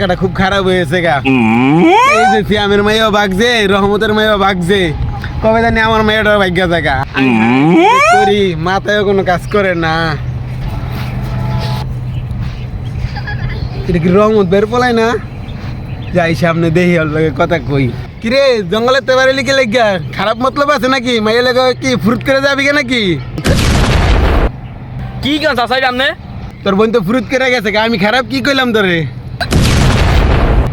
এলাকাটা খুব খারাপ হয়েছে গা। এই যে সিয়ামের মাইও ভাগছে, রহমতের মাইও ভাগছে, কবে জানি আমার মেয়েটার ভাগ্য থাকা করি, মাথায় কোনো কাজ করে না। এটা কি রহমত বের পলাই না? যাই সামনে দেখি ওর লগে কথা কই। কিরে জঙ্গলের তো বাড়ি লিখে লেগা খারাপ মতলব আছে নাকি? মাইয়া লেগে কি ফ্রুট করে যাবি কে নাকি? কি গান চাচাই জানে? তোর বোন তো ফ্রুট করে গেছে, আমি খারাপ কি কইলাম তোরে?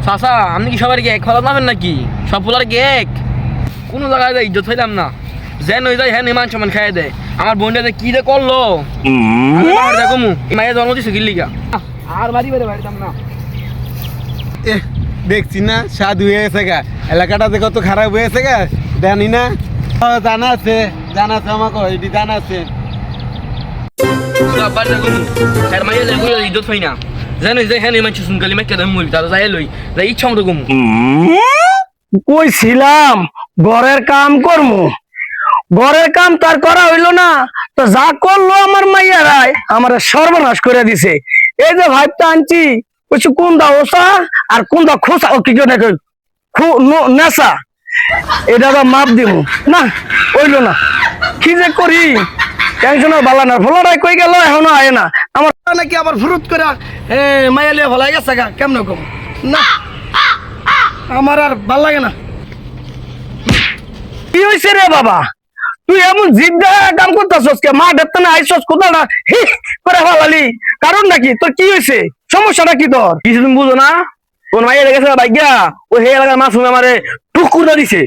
চাচা আপনি কি সবার এক ফলাত নামেন নাকি? সব ফুলার কি এক? কোনো জায়গায় যাই ইজ্জত হইলাম না, যেন হয়ে যায় হ্যাঁ নিমান সমান খাই দেয়। আমার বোনটা কি যে করলো দেখো মায়ের জন্ম দিছে গিল্লিগা আর বাড়ি বেড়ে বাড়িতাম না। এ দেখছি না সাধু হয়ে গেছে গা, এলাকাটাতে কত খারাপ হয়েছে গা, জানি না? জানা আছে আমাকে, এটি জানা আছে। ইজ্জত হয় না, যেন হয়ে যায় হ্যাঁ নিমান শুন কালি মাইকে দেয় মূল তারা যাই লই যাই ইচ্ছা মতো কমু। কইছিলাম ঘরের কাম করমু, ঘরের কাম তার করা হইলো না, তো যা করলো আমার মাইয়ারাই আমার সর্বনাশ করে দিছে। এই যে ভাইটা আনছি কইছি কোনটা ওসা আর কোনটা খোসা, ও কি করে নেশা, এটা তো মাপ দিব না, হইলো না। কি যে করি টেনশনও ভালো না, ফলারাই কই গেল এখনো আয় না। আমার নাকি আবার ফুরুত করে মাইয়া লিয়ে ভলাই গেছে গা, কেমন কম না, আমার আর ভাল লাগে না। কি হয়েছে রে বাবা, তুই এমন জিদ্দা কাম করতেছস কে? মা দেখতে না আইসস কোথাও না হি করে ফেলালি, কারণ নাকি তোর কি হয়েছে? সমস্যাটা কি তোর? কিছু তুমি বুঝো না? তোর মাইয়া গেছে ভাগ্যা, ও হে এলাকার মাছ আমারে টুকুর দিছে।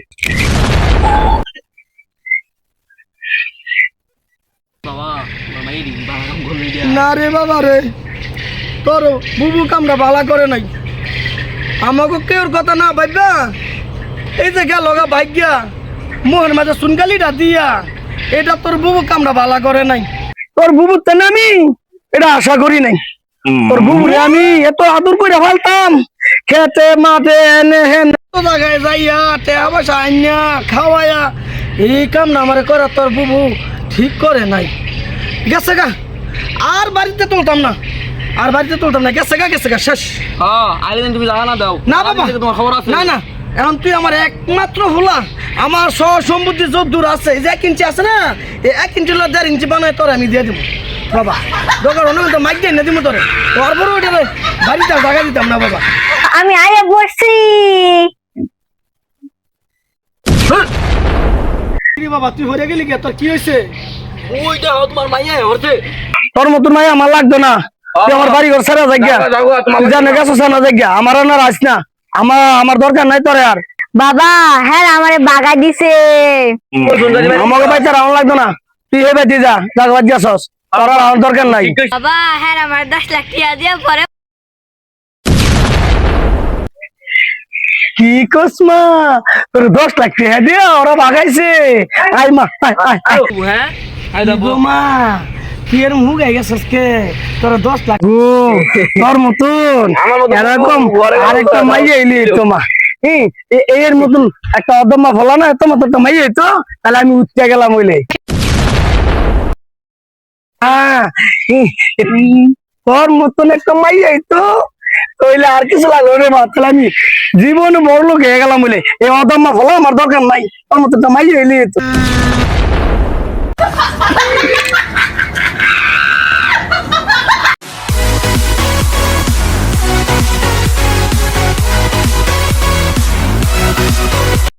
না রে বাবা রে, তোর বুবু কামটা ভালো করে নাই, আমাকে কেউর কথা না ভাববা। এই যে গেল গা ভাগ্যা মোহর মাঝে সুনকালিটা দিয়া, এটা তোর বুবু কামটা ভালো করে নাই। তোর বুবুর তেন আমি এটা আশা করি নাই। তোর বুবুরে আমি এত আদর করে ফেলতাম, খেতে মাঠে এনে হেন জায়গায় যাইয়া টেয়া পয়সা আইনা খাওয়াইয়া, এই কাম না আমার করে তোর বুবু ঠিক করে নাই। গেছে গা, আর বাড়িতে তুলতাম না, আর বাড়িতে তুলতাম না, গেছে গা শেষ। তুমি জানা না দাও না বাবা, তোমার খবর আছে? না না, এখন তুই আমার একমাত্র হলা, আমার সহ সম্পত্তি যত দূর আছে, এই যে 1 ইঞ্চি আছে না, এই 1 ইঞ্চি 1.5 ইঞ্চি বানায় তোর আমি দিয়ে দেবো বাবা। দরকার অন্য তো মাইক দিয়ে না দিব তোরে, তারপরে ওইটা বাড়িতে জায়গা দিতাম না বাবা। আমি আগে বসছি বাবা, তুই হয়ে গেলি কে? তোর কি হয়েছে? ওইটা তোমার মাইয়া হরছে। তোর মতন মাই আমার লাগতো না, তুই আমার বাড়ি ঘর সারা জায়গা জানে গেছো সারা জায়গা, আমার আর আস না, আমার দরকার নাই তোরে আর। বাবা, হ্যাঁ আমারে বাগাই দিছে। আমাকে বাইতে রাউন্ড লাগতো না, তুই হে বেঁধে যা বাদ গেছস, তোর আর আমার দরকার নাই। বাবা, হ্যাঁ আমার 10 লাখ টাকা দিয়ে পরে। কি কসমা তোর 10 লাখ টাকা দিয়ে ওরা ভাগাইছে? আই মা মা তুই এরম হুগাই গেছস কে? তোর 10 লাখ তোর মতন এরকম আরেকটা মাইয়া এলি তোমা এর মতন একটা অদম্মা ফলা না, তোমার তো একটা মাইয়া তো, তাহলে আমি উঠতে গেলাম হইলে। হ্যাঁ তোর মতন একটা মাইয়া তো কইলে আর কিছু লাগলো রে মা, তাহলে আমি জীবনে বড় লোক হয়ে গেলাম বলে। এই অদম্মা ফলা আমার দরকার নাই, তোর মতো একটা মাইয়া এলি তো।